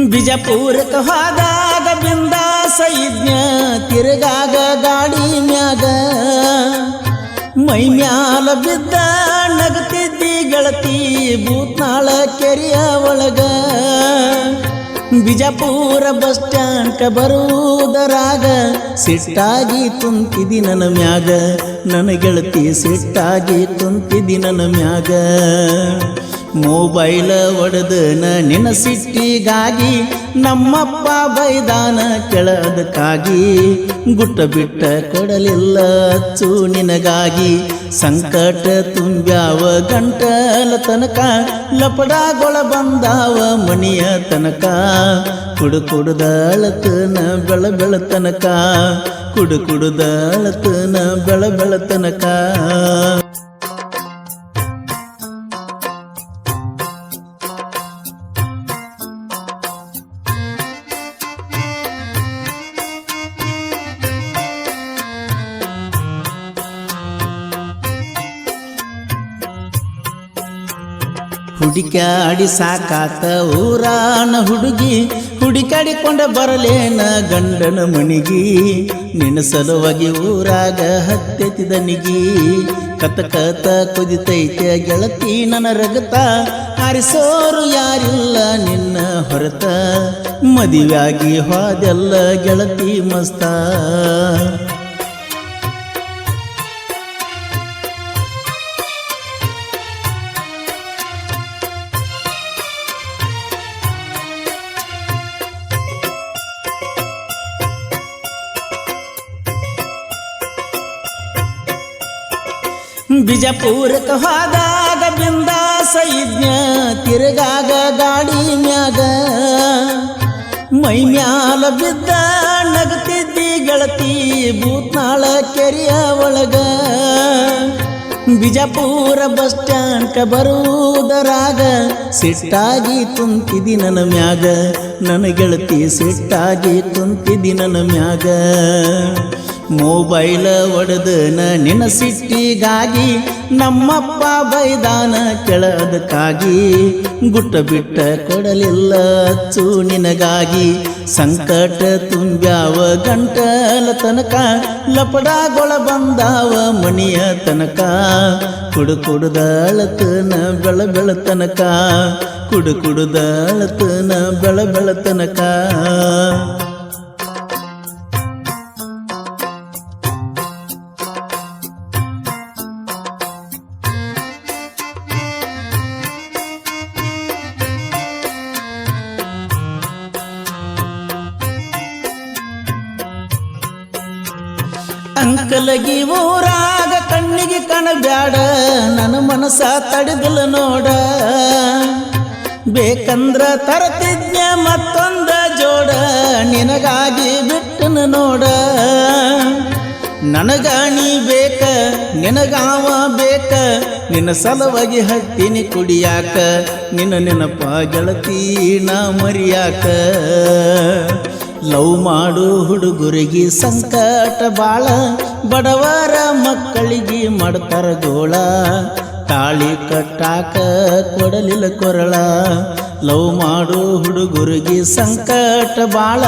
ಬಿಜಾಪುರಕ್ಕೆ ಹೋದಾಗ ಬಿಂದಾಸ ಇದ್ನ್ಯ ತಿರುಗಾಗ ಗಾಡಿ ಮ್ಯಾಗ ಮೈ ಮ್ಯಾಲ ಬಿದ್ದ ನಗತಿದ್ದಿ ಗೆಳತಿ ಭೂತ್ನಾಳ ಕೆರೆಯ ಒಳಗ ಬಿಜಾಪುರ ಬಸ್ ಸ್ಟ್ಯಾಂಡ್ಕ ಬರುವುದರಾಗ ಸಿಟ್ಟಾಗಿ ತುಂಬಿದಿ ನನ್ನ ಮ್ಯಾಗ ನನ್ನ ಗೆಳತಿ ಸಿಟ್ಟಾಗಿ ತುಂಬಿದಿ ನನ್ನ ಮ್ಯಾಗ ಮೊಬೈಲ ಒಡೆದನ ನಿನ್ನ ಸಿಟ್ಟಿಗಾಗಿ ನಮ್ಮಪ್ಪ ಬೈದಾನ ಕೆಳದಕ್ಕಾಗಿ ಗುಟ್ಟ ಬಿಟ್ಟ ಕೊಡಲಿಲ್ಲ ಅಚ್ಚು ನಿನಗಾಗಿ ಸಂಕಟ ತುಂಬ್ಯಾವ ಗಂಟಲ ತನಕ ಲಪಡಾಗೊಳ ಬಂದಾವ ಮಣಿಯ ತನಕ ಕುಡುಕುಡ್ದ ಅಳತನ ಬೆಳತನಕ ಕುಡುಕುಡ್ದ ಅಳತನ ಬೆಳತನಕ ಹುಡುಕ್ಯಾಡಿ ಸಾಕಾತ ಊರಾನ ಹುಡುಗಿ ಹುಡುಕಾಡಿಕೊಂಡ ಬರಲೇನ ಗಂಡನ ಮಣಿಗಿ ನಿನ್ನ ಸಲುವಾಗಿ ಊರಾಗ ಹತ್ತೆತಿದನಿಗಿ ಕತ ಕತ ಕುದಿತೈತೆ ಗೆಳತಿ ನನ್ನ ರಗತ ಹಾರಿಸೋರು ಯಾರಿಲ್ಲ ನಿನ್ನ ಹೊರತ ಮದುವೆಯಾಗಿ ಹೋದೆಲ್ಲ ಗೆಳತಿ ಮಸ್ತ ಬಿಜಾಪುರಕ್ಕೆ ಹೋದಾಗ ಬಿಂದಾಸ ಇದ್ನ್ಯ ತಿರುಗಾಗ ಗಾಡಿ ಮ್ಯಾಗ ಮೈ ಮ್ಯಾಲ ಬಿದ್ದ ನಗತಿದ್ದಿ ಗೆಳತಿ ಭೂತ್ನಾಳ ಕೆರೆಯ ಒಳಗ ಬಿಜಾಪುರ ಬಸ್ ಸ್ಟ್ಯಾಂಡ್ಕ ಬರುವುದರಾಗ ಸಿಟ್ಟಾಗಿ ತುಂಬಿದಿ ನನ್ನ ಮ್ಯಾಗ ನನ್ನ ಗೆಳತಿ ಸಿಟ್ಟಾಗಿ ತುಂಬಿದಿ ನನ್ನ ಮ್ಯಾಗ ಮೊಬೈಲ ಒಡೆದನ ನಿನ್ನ ಸಿಟ್ಟಿಗಾಗಿ ನಮ್ಮಪ್ಪ ಬೈದಾನ ಕೆಳದಕ್ಕಾಗಿ ಗುಟ್ಟ ಬಿಟ್ಟ ಕೊಡಲಿಲ್ಲ ಅಚ್ಚು ನಿನಗಾಗಿ ಸಂಕಟ ತುಂಬ್ಯಾವ ಗಂಟಲ ತನಕ ಲಪಡಾಗೊಳ ಬಂದಾವ ಮಣಿಯ ತನಕ ಕುಡುಕುಡ್ದ ಅಳತನ ಬೆಳತನಕ ಕುಡುಕುಡ್ದ ಅಳತನ ಬೆಳತನಕ ಅಂಕಲಗಿ ಊರಾಗ ಕಣ್ಣಿಗೆ ಕಾಣಬ್ಯಾಡ ನನ್ನ ಮನಸ ತಡೆದಿಲ್ಲ ನೋಡ ಬೇಕಂದ್ರ ತರತಿದ್ನ ಮತ್ತೊಂದ ಜೋಡ ನಿನಗಾಗಿ ಬಿಟ್ಟನ ನೋಡ ನನಗ ನೀ ಬೇಕ ನಿನಗಾವ ಬೇಕ ನಿನ್ನ ಸಲುವಾಗಿ ಹತ್ತಿನಿ ಕುಡಿಯಾಕ ನಿನ್ನ ನೆನಪ ಗೆಳತಿ ನಾ ಮರಿಯಾಕ ಲವ್ ಮಾಡು ಹುಡುಗರಿಗೆ ಸಂಕಟ ಬಾಳ ಬಡವರ ಮಕ್ಕಳಿಗೆ ಮಾಡ್ತಾರ ಗೋಳ ತಾಳಿ ಕಟ್ಟಾಕ ಕೊಡಲಿಲ್ಲ ಕೊರಳ ಲವ್ ಮಾಡು ಹುಡುಗರಿಗೆ ಸಂಕಟ ಬಾಳ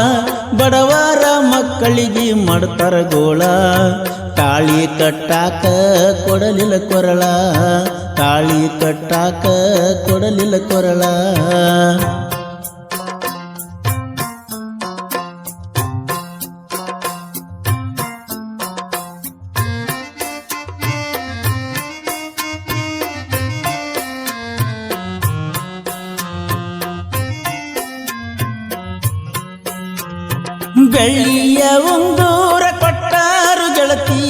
ಬಡವರ ಮಕ್ಕಳಿಗೆ ಮಾಡ್ತಾರ ಗೋಳ ತಾಳಿ ಕಟ್ಟಾಕ ಕೊಡಲಿಲ್ಲ ಕೊರಳ ತಾಳಿ ಕಟ್ಟಾಕ ಕೊಡಲಿಲ್ಲ ಕೊರಳ ಬೆಳ್ಳಿಯ ಉಂಗೂರ ಕೊಟ್ಟಾರು ಗೆಳತಿ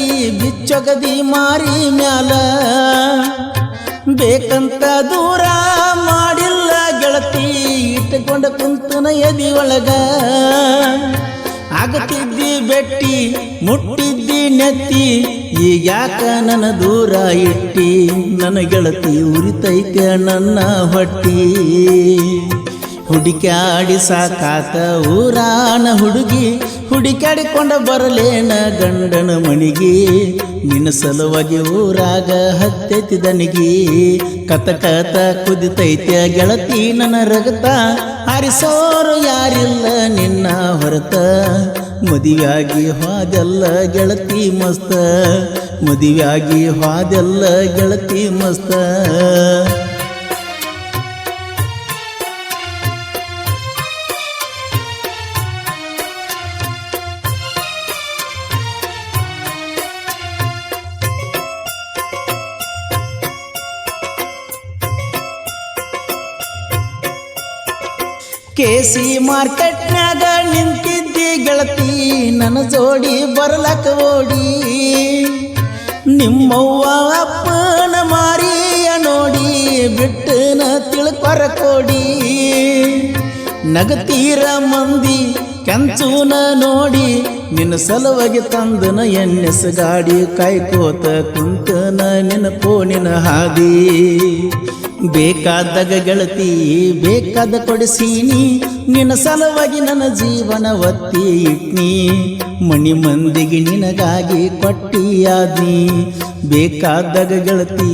ಬಿಚ್ಚೊಗದಿ ಮಾರಿ ಮ್ಯಾಲ ಬೇಕಂತ ದೂರ ಮಾಡಿಲ್ಲ ಗೆಳತಿ ಇಟ್ಟುಕೊಂಡ ಕುಂತನ ಎದಿ ಒಳಗ ಆಗತಿದ್ದಿ ಬೆಟ್ಟಿ ಮುಟ್ಟಿದ್ದಿ ನೆತ್ತಿ ಈಗ್ಯಾಕ ನನ್ನ ದೂರ ಇಟ್ಟಿ ನನ್ನ ಗೆಳತಿ ಉರಿತೈತೆ ನನ್ನ ಹೊಟ್ಟಿ ಹುಡುಕ್ಯಾಡಿ ಸಾಕಾತ ಊರಾನ ಹುಡುಗಿ ಹುಡುಕ್ಯಾಡಿಕೊಂಡ ಬರಲೇನ ಗಂಡನ ಮಣಿಗಿ ನಿನ್ನ ಸಲುವಾಗಿ ಊರಾಗ ಹತ್ತೆತಿದನಿಗಿ ಕತ ಕತ ಕುದಿತೈತೆ ಗೆಳತಿ ನನ್ನ ರಗತ ಹರಿಸೋರು ಯಾರಿಲ್ಲ ನಿನ್ನ ಹೊರತ ಮದುವೆಯಾಗಿ ಹೋದೆಲ್ಲ ಗೆಳತಿ ಮಸ್ತ ಮದುವೆಯಾಗಿ ಹೋದೆಲ್ಲ ಗೆಳತಿ ಮಸ್ತ ಕೆಸಿ ಮಾರ್ಕೆಟ್ನಾಗ ನಿಂತಿದ್ದಿ ಗೆಳತಿ ನನ್ನ ಜೋಡಿ ಬರಲಕ ಓಡಿ ನಿಮ್ಮವ್ವ ಅಪ್ಪನ ಮಾರಿಯ ನೋಡಿ ಬಿಟ್ಟನ ತಿಳ್ಕೊರ ಕೊಡಿ ನಗತೀರ ಮಂದಿ ಕೆಂಚೂನ ನೋಡಿ ನಿನ್ನ ಸಲುವಾಗಿ ತಂದನ ಎನ್ನೆಸ್ ಗಾಡಿ ಕಾಯ್ಕೋತ ಕುಂತನ ನಿನ್ನ ಫೋನಿನ ಹಾದಿ ಬೇಕಾದಾಗ ಗೆಳತಿ ಬೇಕಾದ ಕೊಡಿಸೀನಿ ನಿನ್ನ ಸಲುವಾಗಿ ನನ್ನ ಜೀವನ ಒತ್ತಿ ಇಟ್ನಿ ಮಣಿ ಮಂದಿಗೆ ನಿನಗಾಗಿ ಕೊಟ್ಟಿಯಾದ್ನಿ ಬೇಕಾದಾಗ ಗೆಳತಿ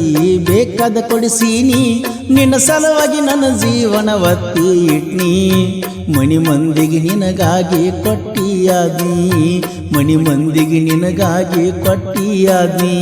ಬೇಕಾದ ಕೊಡಿಸೀನಿ ನಿನ್ನ ಸಲುವಾಗಿ ನನ್ನ ಜೀವನ ಒತ್ತಿ ಇಟ್ನಿ ಮಣಿ ಮಂದಿಗೆ ನಿನಗಾಗಿ ಕೊಟ್ಟಿಯಾದ್ನಿ ಮಣಿ ಮಂದಿಗೆ ನಿನಗಾಗಿ ಕೊಟ್ಟಿಯಾದ್ನಿ